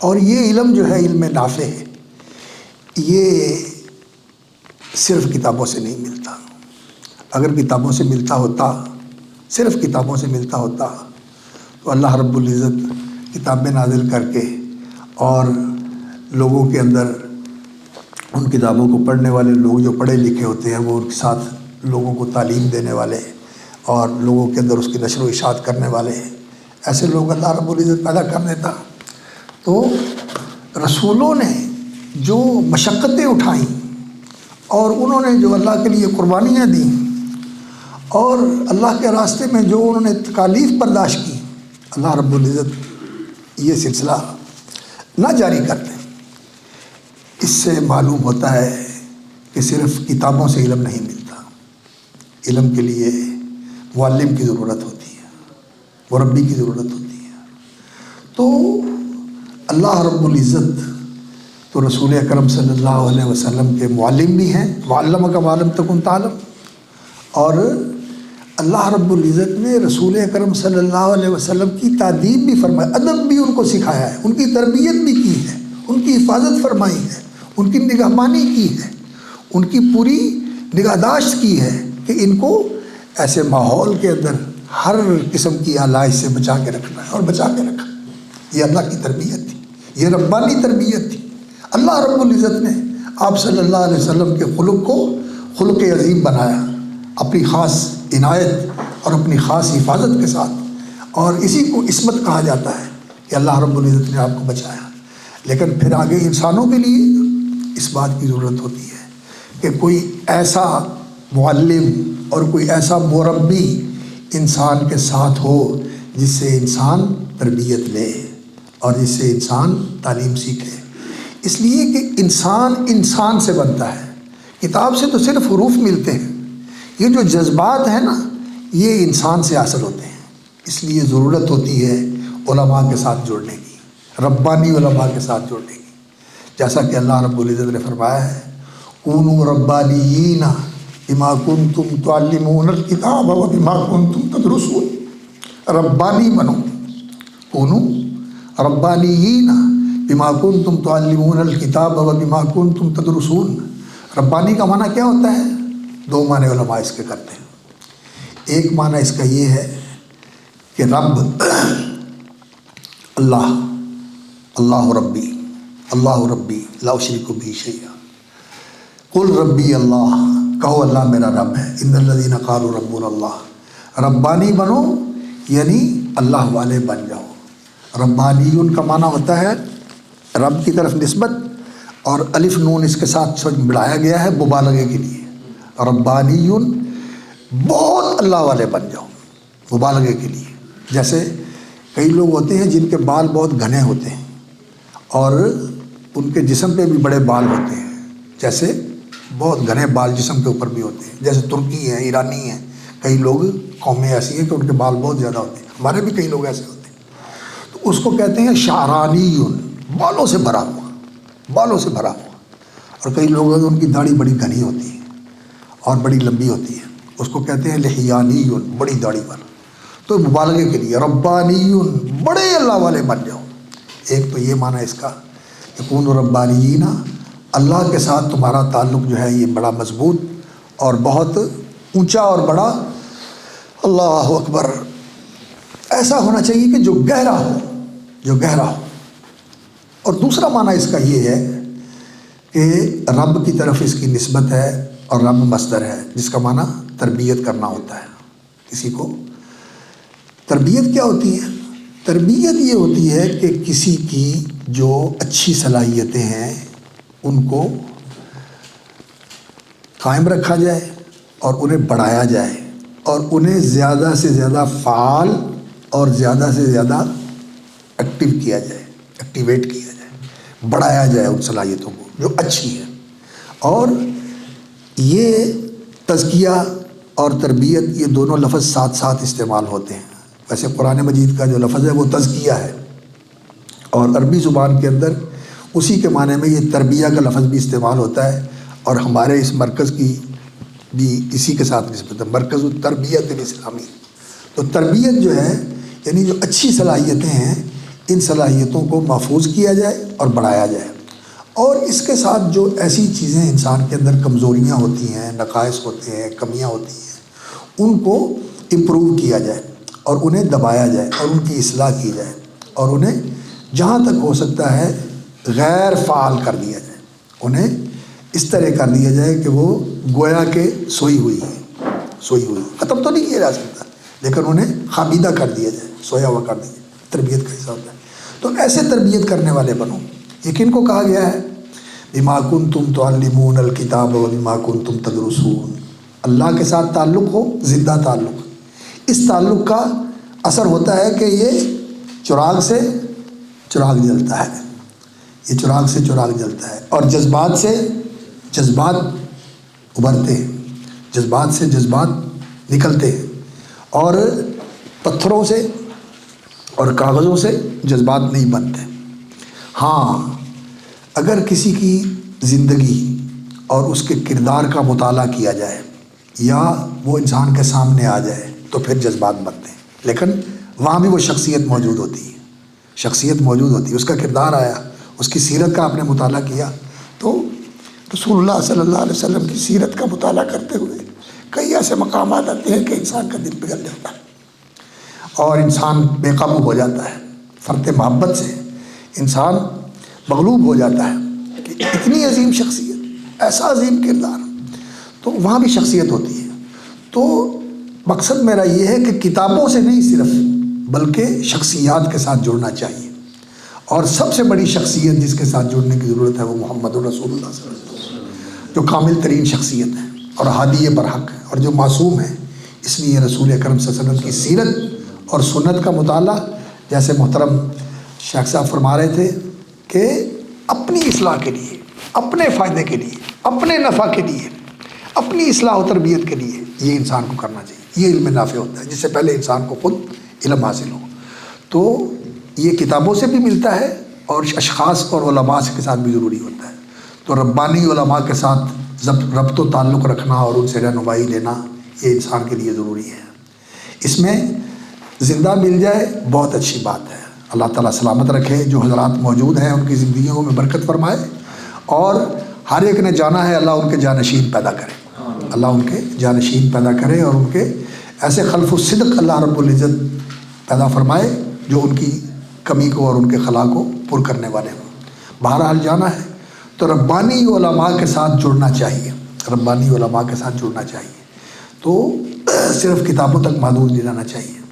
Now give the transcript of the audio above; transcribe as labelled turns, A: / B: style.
A: اور یہ علم جو ہے علم نافع ہے، یہ صرف کتابوں سے نہیں ملتا۔ اگر کتابوں سے ملتا ہوتا، صرف کتابوں سے ملتا ہوتا، تو اللہ رب العزت کتابیں نازل کر کے اور لوگوں کے اندر ان کتابوں کو پڑھنے والے لوگ جو پڑھے لکھے ہوتے ہیں وہ ان کے ساتھ لوگوں کو تعلیم دینے والے اور لوگوں کے اندر اس کی نشر و اشاعت کرنے والے، ایسے لوگ اللہ رب العزت پیدا کر دیتا۔ تو رسولوں نے جو مشقتیں اٹھائیں اور انہوں نے جو اللہ کے لیے قربانیاں دیں اور اللہ کے راستے میں جو انہوں نے تکالیف برداشت کی، اللہ رب العزت یہ سلسلہ نہ جاری کر دیں۔ اس سے معلوم ہوتا ہے کہ صرف کتابوں سے علم نہیں ملتا، علم کے لیے معلم کی ضرورت ہوتی ہے، مربی کی ضرورت ہوتی ہے۔ تو اللہ رب العزت تو رسول اکرم صلی اللہ علیہ وسلم کے معلم بھی ہیں، معلم کا معلم تکن تعلم، اور اللہ رب العزت نے رسول اکرم صلی اللہ علیہ وسلم کی تعلیم بھی فرمائی، ادب بھی ان کو سکھایا ہے، ان کی تربیت بھی کی ہے، ان کی حفاظت فرمائی ہے، ان کی نگہبانی کی ہے، ان کی پوری نگہداشت کی ہے کہ ان کو ایسے ماحول کے اندر ہر قسم کی آلائش سے بچا کے رکھنا ہے اور بچا کے رکھا۔ یہ اللہ کی تربیت تھی، یہ ربانی تربیت تھی۔ اللہ رب العزت نے آپ صلی اللہ علیہ وسلم کے خلق کو خلق عظیم بنایا، اپنی خاص عنایت اور اپنی خاص حفاظت کے ساتھ، اور اسی کو عصمت کہا جاتا ہے کہ اللہ رب العزت نے آپ کو بچایا۔ لیکن پھر آگے انسانوں کے لیے اس بات کی ضرورت ہوتی ہے کہ کوئی ایسا معلم اور کوئی ایسا مربی انسان کے ساتھ ہو جس سے انسان تربیت لے اور جس سے انسان تعلیم سیکھے، اس لیے کہ انسان انسان سے بنتا ہے، کتاب سے تو صرف حروف ملتے ہیں، یہ جو جذبات ہیں نا یہ انسان سے حاصل ہوتے ہیں۔ اس لیے ضرورت ہوتی ہے علماء کے ساتھ جڑنے کی، ربانی علماء کے ساتھ جڑنے کی، جیسا کہ اللہ رب العزت نے فرمایا ہے کونوا ربانیین بما کنتم تعلمون الکتاب وبما کنتم تدرسون۔ ربانی بنو، کونوا ربانیین بما کنتم تعلمون الکتاب وبما کنتم تدرسون۔ ربانی کا معنی کیا ہوتا ہے؟ دو معنی علماء اس کے کرتے ہیں۔ ایک معنی اس کا یہ ہے کہ رب اللہ، اللہ ربی، اللہ ربی لا اشرک بہ شیئا، قل ربی اللہ، کہو اللہ میرا رب ہے، ان الذین قالوا ربنا اللہ۔ ربانی بنو یعنی اللہ والے بن جاؤ۔ ربانیون کا معنی ہوتا ہے رب کی طرف نسبت، اور الف نون اس کے ساتھ بڑھایا گیا ہے مبالغے کے لیے۔ ربانیون بہت اللہ والے بن جاؤ، مبالغے کے لیے۔ جیسے کئی لوگ ہوتے ہیں جن کے بال بہت گھنے ہوتے ہیں اور ان کے جسم پہ بھی بڑے بال ہوتے ہیں، جیسے بہت گھنے بال جسم کے اوپر بھی ہوتے ہیں، جیسے ترکی ہیں، ایرانی ہیں، کئی لوگ قومیں ایسی ہیں کہ ان کے بال بہت زیادہ ہوتے ہیں، ہمارے بھی کئی لوگ ایسے ہوتے ہیں۔ تو اس کو کہتے ہیں شعرانیون، بالوں سے بھرا ہوا، بالوں سے بھرا ہوا۔ اور کئی لوگ ہیں ان کی داڑھی بڑی گھنی ہوتی ہے اور بڑی لمبی ہوتی ہے، اس کو کہتے ہیں لحیانیون، بڑی داڑھی والا۔ تو مبالغے کے لیے ربانیون، بڑے اللہ والے بن جاؤ۔ ایک تو یہ معنی اس کا کہ کونوا ربانیین، اللہ کے ساتھ تمہارا تعلق جو ہے یہ بڑا مضبوط اور بہت اونچا اور بڑا، اللہ اکبر، ایسا ہونا چاہیے کہ جو گہرا ہو، جو گہرا ہو۔ اور دوسرا معنی اس کا یہ ہے کہ رب کی طرف اس کی نسبت ہے، اور رب مصدر ہے جس کا معنی تربیت کرنا ہوتا ہے کسی کو۔ تربیت کیا ہوتی ہے؟ تربیت یہ ہوتی ہے کہ کسی کی جو اچھی صلاحیتیں ہیں ان کو قائم رکھا جائے اور انہیں بڑھایا جائے، اور انہیں زیادہ سے زیادہ فعال اور زیادہ سے زیادہ ایکٹیو کیا جائے، ایکٹیویٹ کیا جائے، بڑھایا جائے ان صلاحیتوں کو جو اچھی ہے۔ اور یہ تزکیہ اور تربیت یہ دونوں لفظ ساتھ ساتھ استعمال ہوتے ہیں۔ ویسے قرآن مجید کا جو لفظ ہے وہ تزکیہ ہے، اور عربی زبان کے اندر اسی کے معنی میں یہ تربیہ کا لفظ بھی استعمال ہوتا ہے، اور ہمارے اس مرکز کی بھی اسی کے ساتھ نسبت ہے، مرکز التربیت الاسلامی۔ تو تربیت جو ہے یعنی جو اچھی صلاحیتیں ہیں ان صلاحیتوں کو محفوظ کیا جائے اور بڑھایا جائے، اور اس کے ساتھ جو ایسی چیزیں انسان کے اندر کمزوریاں ہوتی ہیں، نقائص ہوتے ہیں، کمیاں ہوتی ہیں، ان کو امپروو کیا جائے اور انہیں دبایا جائے اور ان کی اصلاح کی جائے، اور انہیں جہاں تک ہو سکتا ہے غیر فعال کر دیا جائے، انہیں اس طرح کر دیا جائے کہ وہ گویا کہ سوئی ہوئی ہے، ختم تو نہیں کیا جا سکتا لیکن انہیں خابیدہ کر دیا جائے، سویا ہوا کر دیا جائے، تربیت کا حصہ ہوتا ہے۔ تو ایسے تربیت کرنے والے بنو۔ یہ کن کو کہا گیا ہے؟ بما کنتم تعلمون الکتاب وبما کنتم تدرسون۔ اللہ کے ساتھ تعلق ہو، زندہ تعلق، اس تعلق کا اثر ہوتا ہے کہ یہ چراغ سے چراغ جلتا ہے، یہ چراغ سے چراغ جلتا ہے، اور جذبات سے جذبات ابھرتے ہیں، جذبات سے جذبات نکلتے ہیں، اور پتھروں سے اور کاغذوں سے جذبات نہیں بنتے۔ ہاں، اگر کسی کی زندگی اور اس کے کردار کا مطالعہ کیا جائے یا وہ انسان کے سامنے آ جائے تو پھر جذبات بنتے ہیں، لیکن وہاں بھی وہ شخصیت موجود ہوتی ہے، شخصیت موجود ہوتی ہے، اس کا کردار آیا، اس کی سیرت کا آپ نے مطالعہ کیا تو رسول اللہ صلی اللہ علیہ وسلم کی سیرت کا مطالعہ کرتے ہوئے کئی ایسے مقامات آتے ہیں کہ انسان کا دل پگھل جاتا ہے اور انسان بے قابو ہو جاتا ہے، فرط محبت سے انسان مغلوب ہو جاتا ہے کہ اتنی عظیم شخصیت، ایسا عظیم کردار، تو وہاں بھی شخصیت ہوتی ہے۔ تو مقصد میرا یہ ہے کہ کتابوں سے نہیں صرف، بلکہ شخصیات کے ساتھ جڑنا چاہیے، اور سب سے بڑی شخصیت جس کے ساتھ جڑنے کی ضرورت ہے وہ محمد رسول اللہ صلی اللہ علیہ وسلم، جو کامل ترین شخصیت ہے اور ہادی برحق ہے اور جو معصوم ہے۔ اس لیے رسول اکرم صلی اللہ علیہ وسلم کی سیرت اور سنت کا مطالعہ، جیسے محترم شیخ صاحب فرما رہے تھے کہ اپنی اصلاح کے لیے، اپنے فائدے کے لیے، اپنے نفع کے لیے، اپنی اصلاح و تربیت کے لیے یہ انسان کو کرنا چاہیے۔ یہ علم نافع ہوتا ہے، جس سے پہلے انسان کو خود علم حاصل ہو۔ تو یہ کتابوں سے بھی ملتا ہے اور اشخاص اور علماء کے ساتھ بھی ضروری ہوتا ہے۔ تو ربانی علماء کے ساتھ ربط و تعلق رکھنا اور ان سے رہنمائی لینا یہ انسان کے لیے ضروری ہے۔ اس میں زندہ مل جائے بہت اچھی بات ہے۔ اللہ تعالیٰ سلامت رکھے، جو حضرات موجود ہیں ان کی زندگیوں میں برکت فرمائے، اور ہر ایک نے جانا ہے، اللہ ان کے جانشین پیدا کرے، اللہ ان کے جانشین پیدا کرے، اور ان کے ایسے خلف الصدق اللہ رب العزت پیدا فرمائے جو ان کی کمی کو اور ان کے خلا کو پر کرنے والے ہوں۔ بہرحال جانا ہے تو ربانی علماء کے ساتھ جڑنا چاہیے، ربانی علماء کے ساتھ جڑنا چاہیے، تو صرف کتابوں تک محدود نہیں رہنا چاہیے۔